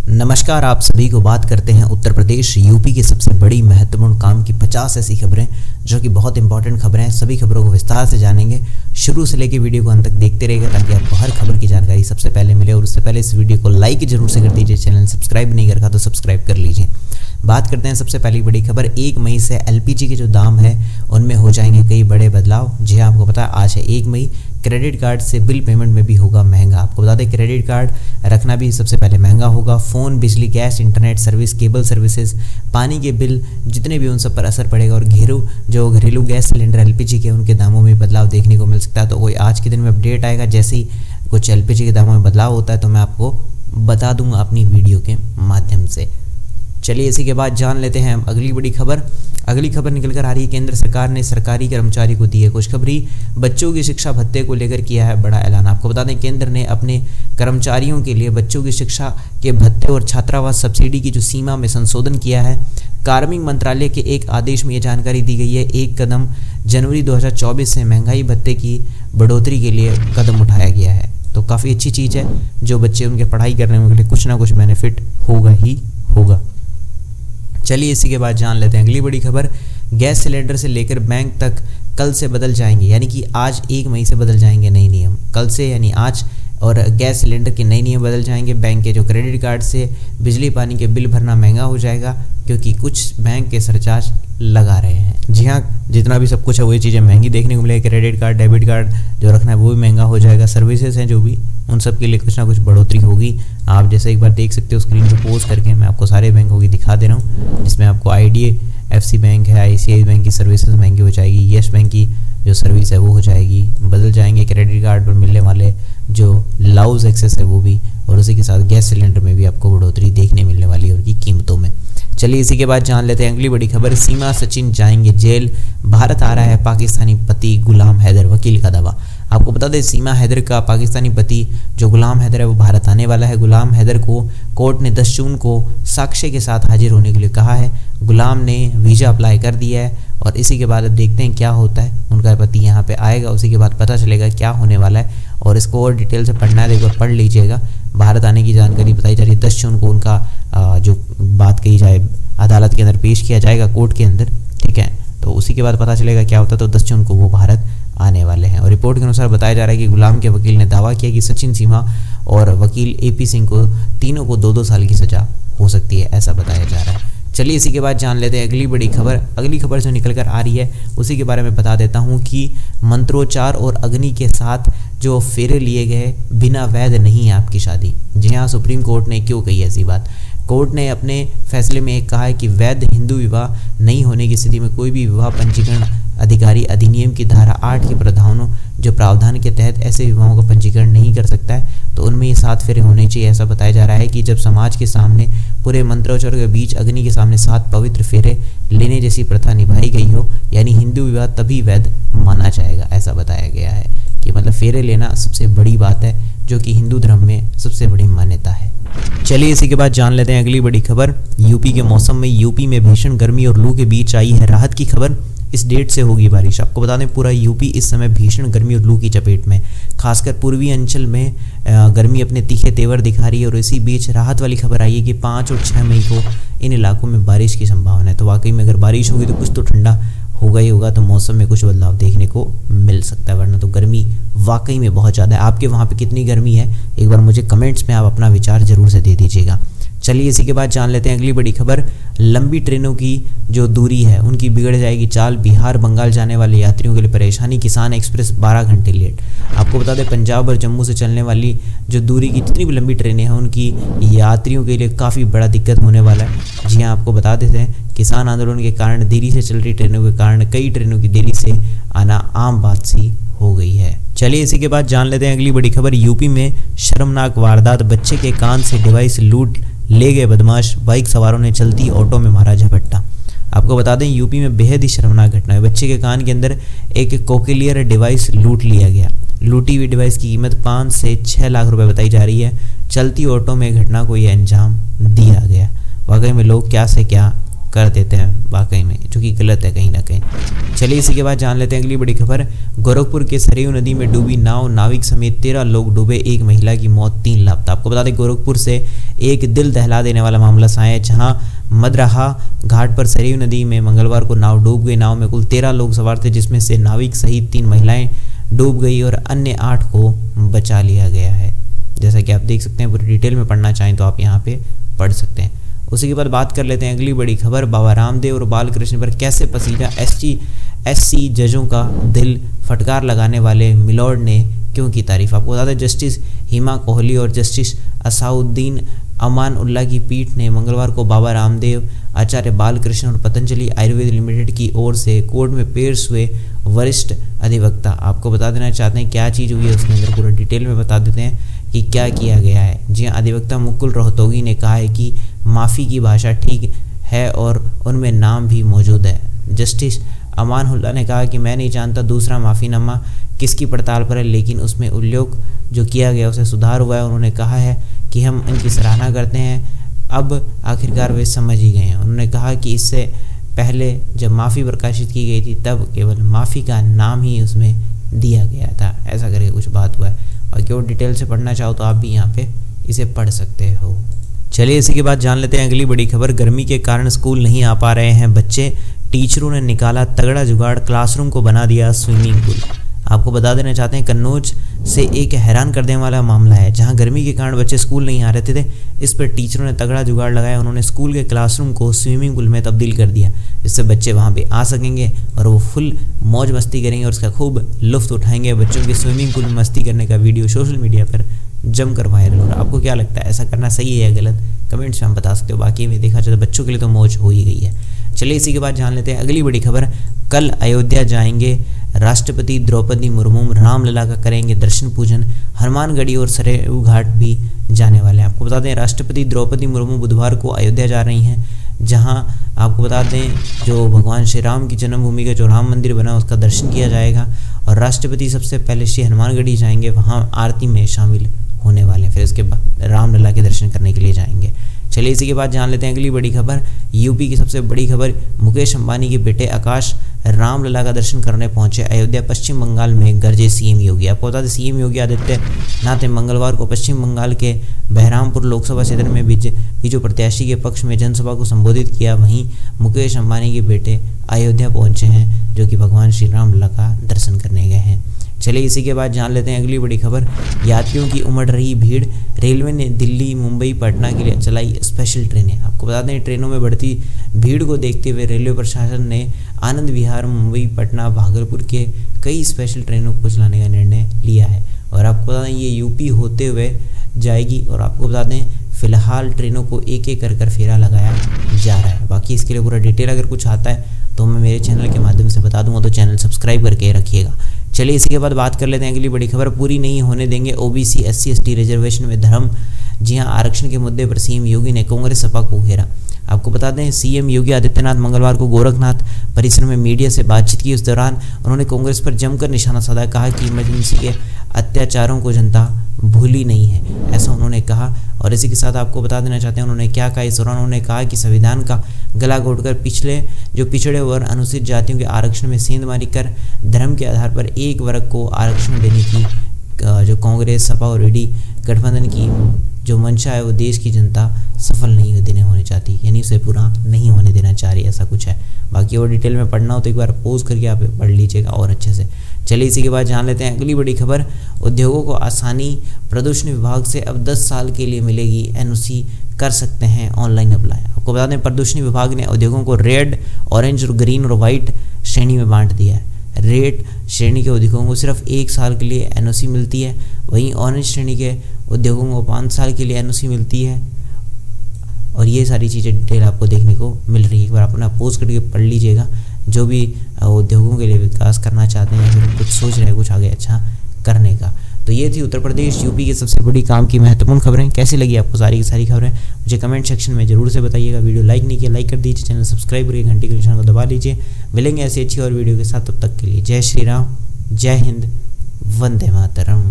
नमस्कार, आप सभी को बात करते हैं उत्तर प्रदेश यूपी की सबसे बड़ी महत्वपूर्ण काम की 50 ऐसी खबरें जो कि बहुत इंपॉर्टेंट खबरें हैं। सभी खबरों को विस्तार से जानेंगे। शुरू से लेकर वीडियो को अंत तक देखते रहिएगा ताकि आपको हर खबर की जानकारी सबसे पहले मिले। और उससे पहले इस वीडियो को लाइक जरूर से कर दीजिए। चैनल सब्सक्राइब नहीं करता तो सब्सक्राइब कर लीजिए। बात करते हैं सबसे पहली बड़ी खबर। 1 मई से एलपीजी के जो दाम है उनमें हो जाएंगे कई बड़े बदलाव। जी हाँ, आपको पता है आज है 1 मई। क्रेडिट कार्ड से बिल पेमेंट में भी होगा महंगा। आपको बता दें क्रेडिट कार्ड रखना भी सबसे पहले महंगा होगा। फ़ोन, बिजली, gas, internet service, cable services, पानी के बिल जितने भी उन सब पर असर पड़ेगा। और घरेलू गैस सिलेंडर एलपीजी के उनके दामों में बदलाव देखने को मिल सकता है। तो कोई आज के दिन में अपडेट आएगा जैसे ही कुछ एलपीजी के दामों में बदलाव होता है तो मैं आपको बता दूंगा अपनी वीडियो के माध्यम से। चलिए इसी के बाद जान लेते हैं अगली बड़ी खबर। अगली खबर निकल कर आ रही है केंद्र सरकार ने सरकारी कर्मचारी को दी है खुशखबरी। बच्चों की शिक्षा भत्ते को लेकर किया है बड़ा ऐलान। आपको बता दें केंद्र ने अपने कर्मचारियों के लिए बच्चों की शिक्षा के भत्ते और छात्रावास सब्सिडी की जो सीमा में संशोधन किया है। कार्मिक मंत्रालय के एक आदेश में ये जानकारी दी गई है। एक कदम जनवरी 2024 से महंगाई भत्ते की बढ़ोतरी के लिए कदम उठाया गया है। तो काफ़ी अच्छी चीज़ है। जो बच्चे उनके पढ़ाई करने में लिए कुछ ना कुछ बेनिफिट होगा ही होगा। चलिए इसी के बाद जान लेते हैं अगली बड़ी खबर। गैस सिलेंडर से लेकर बैंक तक कल से बदल जाएंगे, यानी कि आज 1 मई से बदल जाएंगे नए नियम। कल से यानी आज और गैस सिलेंडर के नए नियम बदल जाएंगे। बैंक के जो क्रेडिट कार्ड से बिजली पानी के बिल भरना महंगा हो जाएगा क्योंकि कुछ बैंक के सरचार्ज लगा रहे हैं। जी हाँ, जितना भी सब कुछ है वही चीज़ें महंगी देखने को मिलेगी। क्रेडिट कार्ड, डेबिट कार्ड जो रखना है वो भी महंगा हो जाएगा। सर्विसेज हैं जो भी, उन सब के लिए कुछ ना कुछ बढ़ोतरी होगी। आप जैसे एक बार देख सकते हो स्क्रीन पर पोज करके मैं आपको सारे बैंकों की दिखा दे रहा हूँ, जिसमें आपको IDFC बैंक है, ICICI बैंक की सर्विसेज महंगी हो जाएगी। येस बैंक की जो सर्विस है वो हो जाएगी। बदल जाएंगे क्रेडिट कार्ड पर मिलने वाले जो लाउज एक्सेस है वो भी, और उसी के साथ गैस सिलेंडर में भी आपको बढ़ोतरी देखने मिलने वाली है उनकी कीमतों में। चलिए इसी के बाद जान लेते हैं अगली बड़ी खबर। सीमा सचिन जाएंगे जेल, भारत आ रहा है पाकिस्तानी पति गुलाम हैदर, वकील का दावा। आपको बता दें सीमा हैदर का पाकिस्तानी पति जो गुलाम हैदर है वो भारत आने वाला है। गुलाम हैदर को कोर्ट ने 10 जून को साक्ष्य के साथ हाजिर होने के लिए कहा है। गुलाम ने वीज़ा अप्लाई कर दिया है और इसी के बाद अब देखते हैं क्या होता है। उनका पति यहाँ पे आएगा, उसी के बाद पता चलेगा क्या होने वाला है। और इसको और डिटेल से पढ़ना है, एक बार पढ़ लीजिएगा। भारत आने की जानकारी बताई जा रही है। 10 जून को उनका जो बात कही जाए अदालत के अंदर पेश किया जाएगा, कोर्ट के अंदर, ठीक है। तो उसी के बाद पता चलेगा क्या होता है। तो 10 जून को वो भारत आने वाले हैं। और रिपोर्ट के अनुसार बताया जा रहा है कि गुलाम के वकील ने दावा किया कि सचिन, सीमा और वकील AP सिंह को तीनों को 2-2 साल की सजा हो सकती है, ऐसा बताया जा रहा है। चलिए इसी के बाद जान लेते हैं अगली बड़ी खबर। अगली खबर जो निकल कर आ रही है उसी के बारे में बता देता हूँ कि मंत्रोच्चार और अग्नि के साथ जो फेरे लिए गए, बिना वैध नहीं है आपकी शादी। जी हाँ, सुप्रीम कोर्ट ने क्यों कही ऐसी बात। कोर्ट ने अपने फैसले में एक कहा है कि वैध हिंदू विवाह नहीं होने की स्थिति में कोई भी विवाह पंजीकरण अधिकारी अधिनियम की धारा 8 के प्रावधान के तहत ऐसे विवाहों का पंजीकरण नहीं कर सकता है। तो उनमें ये 7 फेरे होने चाहिए, ऐसा बताया जा रहा है कि जब समाज के सामने पूरे मंत्रोच्चार के बीच अग्नि के सामने 7 पवित्र फेरे लेने जैसी प्रथा निभाई गई हो, यानी हिंदू विवाह तभी वैध माना जाएगा, ऐसा बताया गया है। कि मतलब फेरे लेना सबसे बड़ी बात है जो कि हिंदू धर्म में सबसे बड़ी मान्यता है। चलिए इसी के बाद जान लेते हैं अगली बड़ी खबर। यूपी के मौसम में यूपी में भीषण गर्मी और लू के बीच आई है राहत की खबर। इस डेट से होगी बारिश। आपको बता दें पूरा यूपी इस समय भीषण गर्मी और लू की चपेट में, खासकर पूर्वी अंचल में गर्मी अपने तीखे तेवर दिखा रही है। और इसी बीच राहत वाली खबर आई है कि 5 और 6 मई को इन इलाकों में बारिश की संभावना है। तो वाकई में अगर बारिश होगी तो कुछ तो ठंडा होगा ही होगा, तो मौसम में कुछ बदलाव देखने को मिल सकता है, वरना तो गर्मी वाकई में बहुत ज़्यादा है। आपके वहाँ पे कितनी गर्मी है एक बार मुझे कमेंट्स में आप अपना विचार जरूर से दे दीजिएगा। चलिए इसी के बाद जान लेते हैं अगली बड़ी खबर। लंबी ट्रेनों की जो दूरी है उनकी बिगड़ जाएगी चाल, बिहार बंगाल जाने वाले यात्रियों के लिए परेशानी। किसान एक्सप्रेस 12 घंटे लेट। आपको बता दें पंजाब और जम्मू से चलने वाली जो दूरी की जितनी भी लंबी ट्रेनें हैं उनकी यात्रियों के लिए काफ़ी बड़ा दिक्कत होने वाला है। जी हाँ, आपको बता देते हैं किसान आंदोलन के कारण देरी से चल रही ट्रेनों के कारण कई ट्रेनों की देरी से आना आम बात सी हो गई है। चलिए इसी के बाद जान लेते हैं अगली बड़ी खबर। यूपी में शर्मनाक वारदात, बच्चे के कान से डिवाइस लूट ले गए बदमाश, बाइक सवारों ने चलती ऑटो में मारा झपट्टा। आपको बता दें यूपी में बेहद ही शर्मनाक घटना है। बच्चे के कान के अंदर एक कोक्लियर डिवाइस लूट लिया गया। लूटी हुई डिवाइस की कीमत 5 से 6 लाख रुपए बताई जा रही है। चलती ऑटो में घटना को यह अंजाम दिया गया। वाकई में लोग क्या से क्या कर देते हैं वाकई में, जो कि गलत है कहीं ना कहीं। चलिए इसी के बाद जान लेते हैं अगली बड़ी खबर। गोरखपुर के सरयू नदी में डूबी नाव, नाविक समेत 13 लोग डूबे, एक महिला की मौत, 3 लापता। आपको बता दें गोरखपुर से एक दिल दहला देने वाला मामला सामने है, जहां मदरहा घाट पर सरयू नदी में मंगलवार को नाव डूब गई। नाव में कुल 13 लोग सवार थे, जिसमें से नाविक सहित 3 महिलाएं डूब गई और अन्य 8 को बचा लिया गया है। जैसा कि आप देख सकते हैं, पूरी डिटेल में पढ़ना चाहें तो आप यहाँ पे पढ़ सकते हैं। उसी के बाद बात कर लेते हैं अगली बड़ी खबर, बाबा रामदेव और बालकृष्ण पर कैसे पसीजा एससी जजों का दिल, फटकार लगाने वाले मिलॉर्ड ने क्यों की तारीफ। आपको बता दें, जस्टिस हिमा कोहली और जस्टिस असाउद्दीन अमान उल्लाह की पीठ ने मंगलवार को बाबा रामदेव, आचार्य बालकृष्ण और पतंजलि आयुर्वेद लिमिटेड की ओर से कोर्ट में पेश हुए वरिष्ठ अधिवक्ता। आपको बता देना चाहते हैं क्या चीज़ हुई है, उसके अंदर पूरा डिटेल में बता देते हैं कि क्या किया गया है। जी हाँ, अधिवक्ता मुकुल रोहतगी ने कहा है कि माफ़ी की भाषा ठीक है और उनमें नाम भी मौजूद है। जस्टिस अमान उल्लाह ने कहा कि मैं नहीं जानता दूसरा माफ़ीनामा किसकी पड़ताल पर है, लेकिन उसमें उल्लेख जो किया गया उसे सुधार हुआ है। उन्होंने कहा है कि हम इनकी सराहना करते हैं, अब आखिरकार वे समझ ही गए हैं। उन्होंने कहा कि इससे पहले जब माफ़ी प्रकाशित की गई थी तब केवल माफ़ी का नाम ही उसमें दिया गया था, ऐसा करके कुछ बात हुआ है। बाकी और डिटेल से पढ़ना चाहो तो आप भी यहाँ पे इसे पढ़ सकते हो। चलिए इसी के बाद जान लेते हैं अगली बड़ी खबर, गर्मी के कारण स्कूल नहीं आ पा रहे हैं बच्चे, टीचरों ने निकाला तगड़ा जुगाड़, क्लासरूम को बना दिया स्विमिंग पूल। आपको बता देना चाहते हैं, कन्नौज से एक हैरान कर देने वाला मामला है, जहां गर्मी के कारण बच्चे स्कूल नहीं आ रहे थे। इस पर टीचरों ने तगड़ा जुगाड़ लगाया। उन्होंने स्कूल के क्लासरूम को स्विमिंग पूल में तब्दील कर दिया, जिससे बच्चे वहां पे आ सकेंगे और वो फुल मौज मस्ती करेंगे और उसका खूब लुफ्त उठाएंगे। बच्चों के स्विमिंग पूल में मस्ती करने का वीडियो सोशल मीडिया पर जमकर वायरल हो रहा है। आपको क्या लगता है, ऐसा करना सही है या गलत, कमेंट्स में हम बता सकते हो। बाकी में देखा जाए तो बच्चों के लिए तो मौज हो ही गई है। चलिए इसी के बाद जान लेते हैं अगली बड़ी खबर, कल अयोध्या जाएंगे राष्ट्रपति द्रौपदी मुर्मू, रामलला का करेंगे दर्शन पूजन, हनुमानगढ़ी और सरयू घाट भी जाने वाले हैं। आपको बता दें, राष्ट्रपति द्रौपदी मुर्मू बुधवार को अयोध्या जा रही हैं, जहां आपको बता दें जो भगवान श्री राम की जन्मभूमि का जो राम मंदिर बना उसका दर्शन किया जाएगा। और राष्ट्रपति सबसे पहले श्री हनुमानगढ़ी जाएंगे, वहाँ आरती में शामिल होने वाले हैं, फिर इसके बाद रामलला के दर्शन करने के लिए जाएंगे। चलिए इसी के बाद जान लेते हैं अगली बड़ी खबर, यूपी की सबसे बड़ी खबर, मुकेश अंबानी के बेटे आकाश रामलला का दर्शन करने पहुंचे अयोध्या। पश्चिम बंगाल में गरजे सीएम योगी। आपको बता दें, सीएम योगी आदित्यनाथ ने मंगलवार को पश्चिम बंगाल के बहरामपुर लोकसभा क्षेत्र में बीजेपी प्रत्याशी के पक्ष में जनसभा को संबोधित किया। वहीं मुकेश अंबानी के बेटे अयोध्या पहुंचे हैं, जो कि भगवान श्री रामलला का दर्शन करने गए हैं। चलिए इसी के बाद जान लेते हैं अगली बड़ी खबर, यात्रियों की उमड़ रही भीड़, रेलवे ने दिल्ली, मुंबई, पटना के लिए चलाई स्पेशल ट्रेनें। आपको बता दें, ट्रेनों में बढ़ती भीड़ को देखते हुए रेलवे प्रशासन ने आनंद विहार, मुंबई, पटना, भागलपुर के कई स्पेशल ट्रेनों को चलाने का निर्णय लिया है। और आपको बता दें, ये यूपी होते हुए जाएगी। और आपको बता दें, फिलहाल ट्रेनों को एक एक कर फेरा लगाया जा रहा है। बाकी इसके लिए पूरा डिटेल अगर कुछ आता है तो मैं मेरे चैनल के माध्यम से बता दूंगा, तो चैनल सब्सक्राइब करके रखिएगा। चलिए इसी के बाद बात कर लेते हैं अगली बड़ी खबर, पूरी नहीं होने देंगे ओबीसी SC ST रिजर्वेशन में धर्म। जी हां, आरक्षण के मुद्दे पर सीएम योगी ने कांग्रेस सपा को घेरा। आपको बता दें, सीएम योगी आदित्यनाथ मंगलवार को गोरखनाथ परिसर में मीडिया से बातचीत की। उस दौरान उन्होंने कांग्रेस पर जमकर निशाना साधा, कहा कि इमरजेंसी के अत्याचारों को जनता भूली नहीं है, ऐसा उन्होंने कहा। और इसी के साथ आपको बता देना चाहते हैं उन्होंने क्या कहा। इस दौरान उन्होंने कहा कि संविधान का गला घोटकर पिछड़े वर्ग अनुसूचित जातियों के आरक्षण में सेंधमारी कर धर्म के आधार पर एक वर्ग को आरक्षण देने की जो कांग्रेस, सपा और ईडी गठबंधन की जो मंशा है वो देश की जनता सफल नहीं होने चाहती, यानी उसे पूरा नहीं होने देना चाह रही, ऐसा कुछ है। बाकी और डिटेल में पढ़ना हो तो एक बार पॉज करके आप पढ़ लीजिएगा और अच्छे से। चलिए इसी के बाद जान लेते हैं अगली बड़ी खबर, उद्योगों को आसानी, प्रदूषण विभाग से अब 10 साल के लिए मिलेगी NOC, कर सकते हैं ऑनलाइन अप्लाई। आपको बता दें, प्रदूषण विभाग ने उद्योगों को रेड, ऑरेंज और ग्रीन और व्हाइट श्रेणी में बांट दिया है। रेड श्रेणी के उद्योगों को सिर्फ 1 साल के लिए NOC मिलती है, वहीं ऑरेंज श्रेणी के उद्योगों को 5 साल के लिए NOC मिलती है। और ये सारी चीज़ें डिटेल आपको देखने को मिल रही है, एक बार अपना पोस्ट करके पढ़ लीजिएगा। जो भी उद्योगों के लिए विकास करना चाहते हैं या फिर कुछ सोच रहे हैं कुछ आगे अच्छा करने का। तो ये थी उत्तर प्रदेश यूपी की सबसे बड़ी काम की महत्वपूर्ण खबरें। कैसी लगी आपको सारी की सारी खबरें, मुझे कमेंट सेक्शन में जरूर से बताइएगा। वीडियो लाइक नहीं किया, लाइक कर दीजिए, चैनल सब्सक्राइब करके घंटी के निशान को दबा लीजिए। मिलेंगे ऐसी अच्छी और वीडियो के साथ, तब तक के लिए जय श्री राम, जय हिंद, वंदे मातरम।